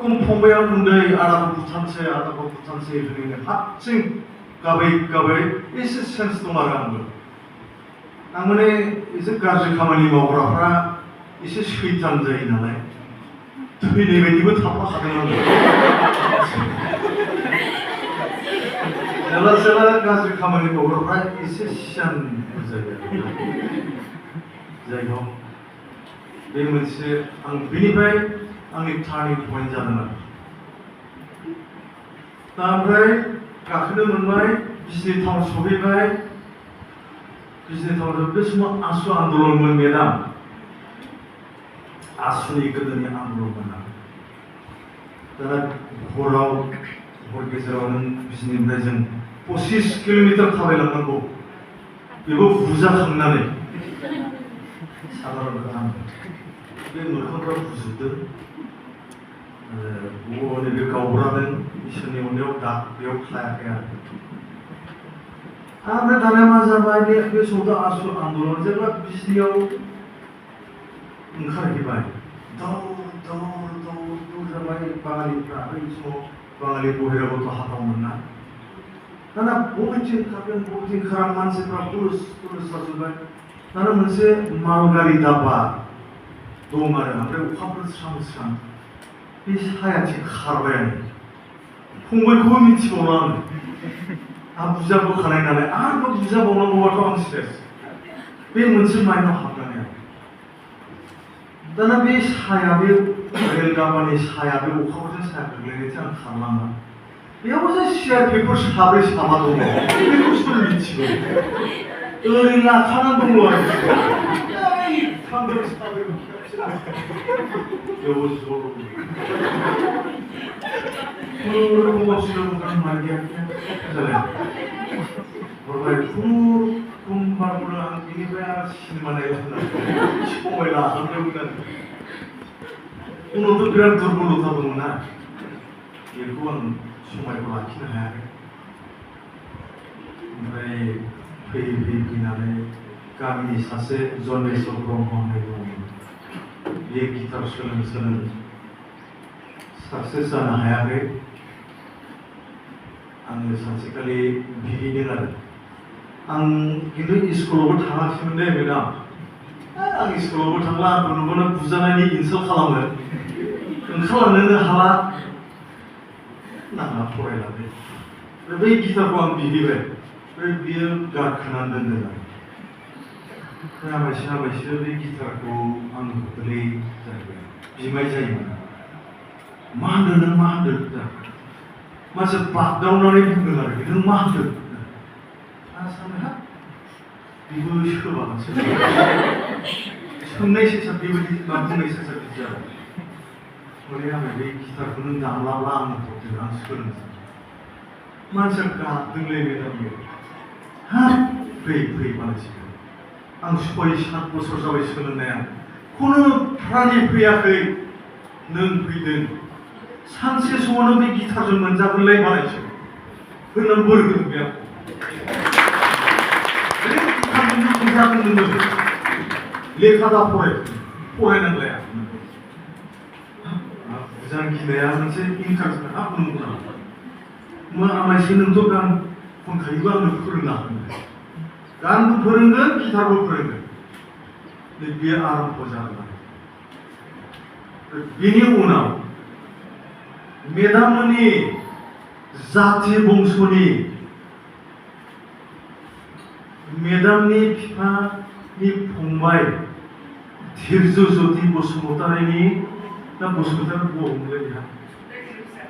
फंबाया उन्दै आदाखौ बुथानसै होननानै हारसिं गाबै एसे सेन्स दं आरो आं माने एसे गाज्रि खामानि मावग्राफ्रा एसे सैतान जायो नालाय थैनाय बायदिबो थाफाखादों आङो जेला गाज्रि खामानि मावग्राफ्रा एसे सियान जायो जाय हक बे मोनसे आं बेनिफ्राय आंनि टार्निं पइन्ट जादों आरो दा ओमफ्राय गाखोनो मोनबाय बिजनि टाउन सहैबाय बिजनि टाउनाव बे समाव आसु आन्दलनमोन मेदाम आसुनि गोदोनि आन्दलनमोन दाना हर गेजेराव नों बिजनिनिफ्राय जों 25 किल'मिटार थाबायलांनांगौ बेबो बुजाखांनानै साधारन खोथा बे मोखांफ्रा बुजोबदों नैबे गावब्रादों इसोरनि अननायाव दा बेयाव थायाखै आरो ओमफ्राय दाना मा जाबाय बे समावथ' आसु आन्दलन जेब्ला बिजनियाव ओंखारहैबाय दाउ जाबाय बाङालिफ्रा बै समाव बाङालि बहिरागत हाथावमोन ना दाना बबेथिं खारां मानसिफ्रा पुलिस जाजोब्बाय दाना मोनसे मालगारि दाब्बा दं आरो ओमफ्राय अखाफोर स्रां बे सायाथिं खारबाय आं फंबायखौबो मिथिबावला आं बुजाबोखानाय नालाय आरोबाव बुजाबावनांगौबाथ' आं स्ट्रेस बे मोनसे माइनाव हाबनानै दाना बे साया बे रेल दाब्बानि साया बे अखाफोरजों साया गोग्लैनायसो आं खारलाङा बेयावबो जे सिआरपिएफफोर साब्रै साबा दङ बेखौसो मिथिगौ ओरै लाखानानै दङ आरो बेयावबो ज' खुमबारखौनो आं बेनिफ्राय आरो सिनेमा नायलांनानै समाय लाहांदोंमोन आरो उनावथ' बिराद दुरबलथा दंमोन ना बेखौ आं समायखौ लाखिनो हायाखै ओमफ्राय फैनानै गामिनि सासे जनेश्वर ब्रह्म होननाय दंमोन बे गिटार सोलों साक्सेस जानो हायाखै आङो सानसेखालि बिहैदों आरो आं खिन्थु स्कुलावबो थाङाखैमोन दे मेदाम आं स्कुलावबो थांला आंखौ नुबानो बुजानायनि इनसाल्ट खालामो ओंखारलांनोनो हाला नाङा फरायलांदे बै गिटारखौ आं बिहैबाय बियो गारखोनानै दोनदों आरो आमायसो बे गिटारखौ आं गोरलै जाहैबाय बिमाय जायोमोन मा होनदों मानसि बागदावनानै बुंदों आरो नों मा होनदों आं सानो हाब बेबो सोबागासो सोंनायसो सार बेबायदि मा बुंनायसो सार बिदि जाबाय माने आङो बे गिटारखौ नों दामलाब्ला आंनो हरदों आं सोलोंसै मानसिया गाबदोंलै मेदाम हाब फै मानसिखौ आं 6-7 बोसोर जाबाय सोलोंनाया खुनु प्राणी फैयाखै नों फैदों सानसे समावनो बे गिटारजों मोनजागोनलाय मालायसो होननानै बोर होदों बे गिटारजोंनो मोनजागोन नोङो लेखा दा फरायनांलाया बुजान गिनाया मोनसे इन्टारेस्ट हाब नंगौ मा आमायसो नोंथ' गान खनखायोबो आंनो फोरोंनो हागोन गानबो फोरोंगोन गिटारबो फोरोंगोन बेयो आरम्भ जागोन बेनि उनाव मेदाममोननि जाथि बंस'नि मेदामनि बिफानि फंबाय धीर्यज्योति बसुमतारीनि दा बसुमतारी बर'मोनलाय बिहा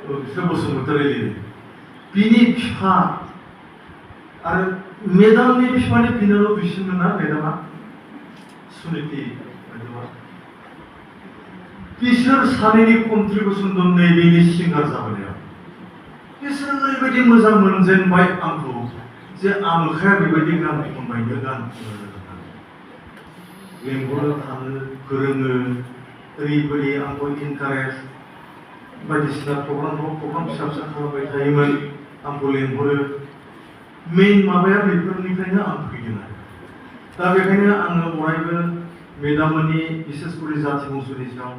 बिसोर बसुमतारी बिनि बिफा आरो मेदामनि बिफानि बिनानाव बिसिमोन ना मेदामा सुनिति बिसोर सानैनि कन्ट्रिबिउसन दं नैबेनि सिंगार जाबोनायाव बिसोर ओरैबायदि मोजां मोनजेनबाय आंखौ जे आमोखाया बेबायदि गान खनबायनो गान लेंहरो थानो फोरोङो ओरैबायदि आंखौ इनकारेज बायदिसिना प्रग्राम फिसा खालामबाय थायोमोन आंखौ लेंहरो मेइन माबाया बेफोरनिफ्रायनो आं फैदों आरो दा बेखायनो आङो अरायबो मेदाममोननि बिसेसकरि जाथि बंस'नि सायाव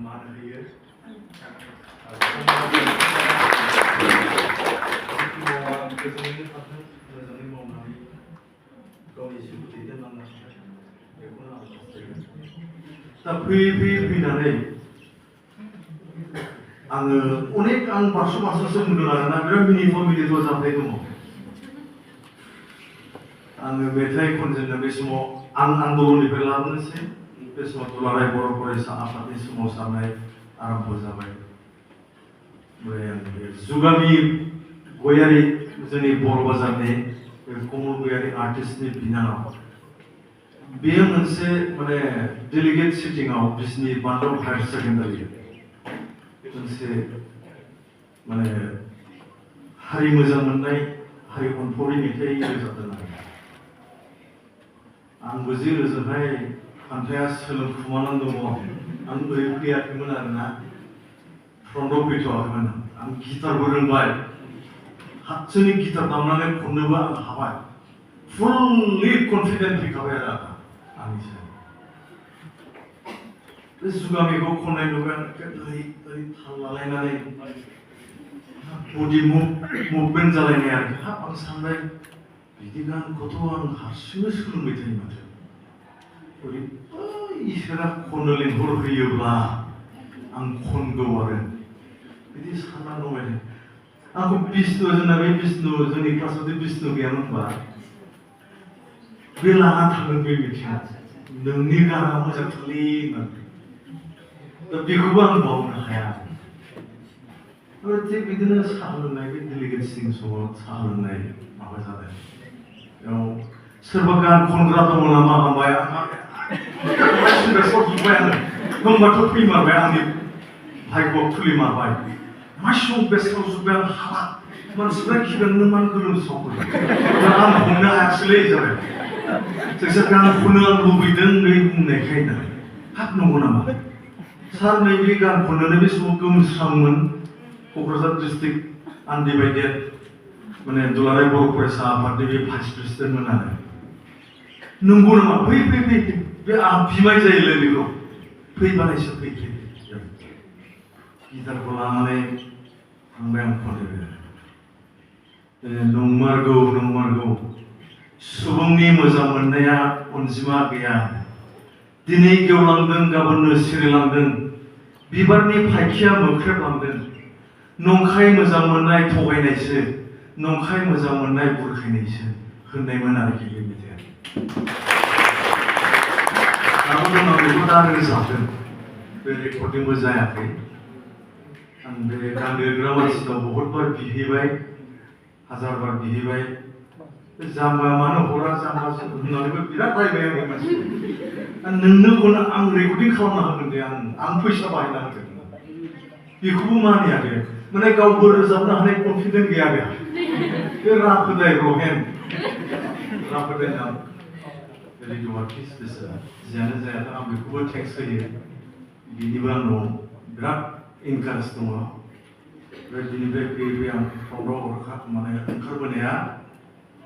मान होयो गोजोनैनो थाथों मोजाङै मावनानै गावनि जिउखौ दैदेनलांनो हाथों बेखौनो आं हास्थायगोन दा फैनानै आङो अनेक आं बारस'सो बुंदों आरोना बिराद मिनिथाव जाथाय दङ आङो मेथाइ खनजेननो बे समाव आं आन्दलननिफ्राय लाबोनोसै बे समाव दुलाराय बर' फरायसा आफादनि सोमावसारनाय आरम्भ जाबाय ओमफ्राय आं बे जुगामि गयारि जोंनि बर' बाजारनि कमल गयारि आर्टिस्टनि बिनानाव बेयो मोनसे माने डेलिगेट सिटिंआव बिसनि बान्दाव हायार सेकेन्डारि मोनसे माने हारि मोजां मोननाय हारि अनफावरि मेथाइ रोजाबदों आंबो जे ओजोंहाय खन्थाइया सोलोंखुमानानै दङ आं ओरै फैयाखैमोन आरोना फ्रन्टआव फैथ'वाखैमोन आं गिटारबो रोंबाय हातसोनि गिटार दामनानै खननोबो आं हाबाय फुल्लि कनफिडेन्ट फैखाबाय आरो आंनि सायाव बे जुगामिखौ खननाय नुबाय ओरै थाल लालायनानै बडि मुभमेन्ट जालायनाय आरोखि हाब आं सानबाय बिदि गानखौथ' आं हारसिंनो सोलोंबाय थायो माथो ओरै इसोरा खननो लिंहरहोयोब्ला आं खनगौ आरो बिदि साननानै दंबाय आंखौ बिष्णु जोंना बे बिष्णु जोंनि क्लासाव बिष्णु गैयामोनबा बे लाना थांगोन बे मेथाइआ नोंनि गाना मोजांथारलै होननानै दा बेखौबो आं बावनो हाया थिग बिदिनो साहा लोंनाय बे डेलिगेट सिटिं समाव साहा लोंनाय माबा जादों बेयाव सोरबा गान खनग्रा दङ नामा हामबाय जोब्बाय आङो होमबाथ' फैमारबाय आंनि भाग्यआव खुलिमारबाय मा सं बेस्ट खालामजोब्बाय आं हाबा मानसिफ्रा खिगोन नों मानो गोलोमसावखो आं हमनो हायासैलै जाबाय जायखिया गान खननो आं लुबैदों नै बुंनायखाय होननानै हाब नंगौ नामा सार नैबे गान खननोनो बे समाव गोमस्रांमोन क'क्राझार डिस्ट्रिक्ट आनडिभाइडेड माने दुलाराय बर' फरायसा आफादनि बे भाइस प्रेसिडेन्टमोन आरो नंगौ नामा फै बे आं बिमाय जायोलै बेखौ फैबानायसो फै गिटारखौ लानानै थांबाय आं खननो नंमारगौ सुबुंनि मोजां मोननाया अनजिमा गैया दिनै गेवलांदों गाबोननो सिरिलांदों बिबारनि फायखिया मोख्रेबलांदों नंखाय मोजां मोननाय थगायनायसो नंखाय मोजां मोननाय बुरखायनायसो होननायमोन आरोखि बे मेथाइआ दाबो दं आं बेखौ दा रोजाबदों बे रेकर्डिंबो जायाखै आं बे गान लिरग्रा मानसिनाव बहुद बार बिहैबाय हाजार बार बिहैबाय जाम्बा मानो हरा जाम्बा होननानैबो बिराद रायबाय आंनि मानसिखौ नोंनोखौनो आं रेकर्डिं खालामना होगोन दे आं फैसा बाहायना होगोन बेखौबो मानियाखै माने गावबो रोजाबनो हानाय कनफिडेन्ट गैया बे राफोदाय रहेन राफोदाय नाम रेडिअ आर्टिस्ट बिसोर जियानो जाया आं बेखौबो टेक्स होयो बिनिबो आंनाव बिराद इनकारेज दङ ओमफ्राय बिनिफ्राय फैयै आं फ्रन्टआव हरखा माने ओंखारबोनाया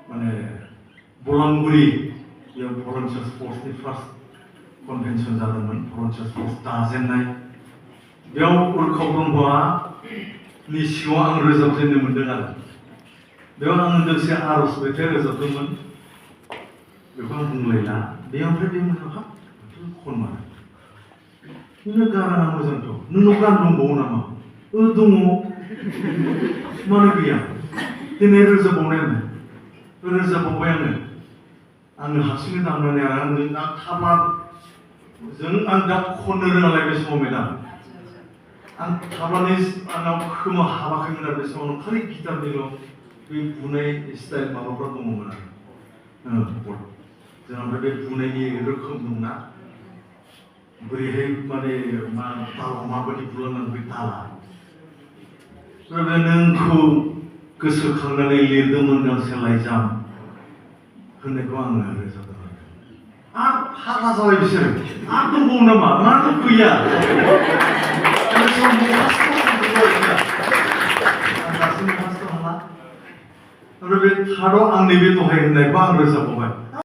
माने बलांगुरि बेयाव भलन्टियार्स फर्सनि फार्स्ट कनभेनसन जादोंमोन भलन्टियार्स फर्स दाजेननाय बेयाव उरखाव ब्रह्मनि सिङाव आं रोजाबजेननो मोन्दों आरो बेयाव आं लोगोसे आर'ज मेथाइ रोजाबदोंमोन बेखौ आं बुंलायला बेयावनिफ्राय बे मोजां हाब खनमारो नोंनो गाराङा मोजांथ' नोंनाव गान दंबावो नामा दङ मानो गैया दिनै रोजाबबावनायानो रोजाबबावबाय आङो हारसिङै दामनानै आरो आङो दा थाब्ला आं दा खननो रोङालाय बे समाव मेदाम आं थाब्लानै आंनाव खोमा हाबाखैमोन आरो बे समाव खालि गिटारनिल' बे बुनाय स्टाइल माबाफ्रा दङमोन आरो जोंहा ओमफ्राय बे बुनायनि रोखोम दंना बोरैहाय माने तालाव माबायदि बुलांनांगौ बे ताला नोंखौ गोसोखांनानै लिरदोंमोन गांसे लाइजाम होननायखौ आङो रोजाबदों आरो हाग्रा जाबाय बिसोरो आरो दंबावो नामा मानो गैया ओमफ्राय बे थार्डआव आं नैबे दहाय होननायखौ आं रोजाबबावबाय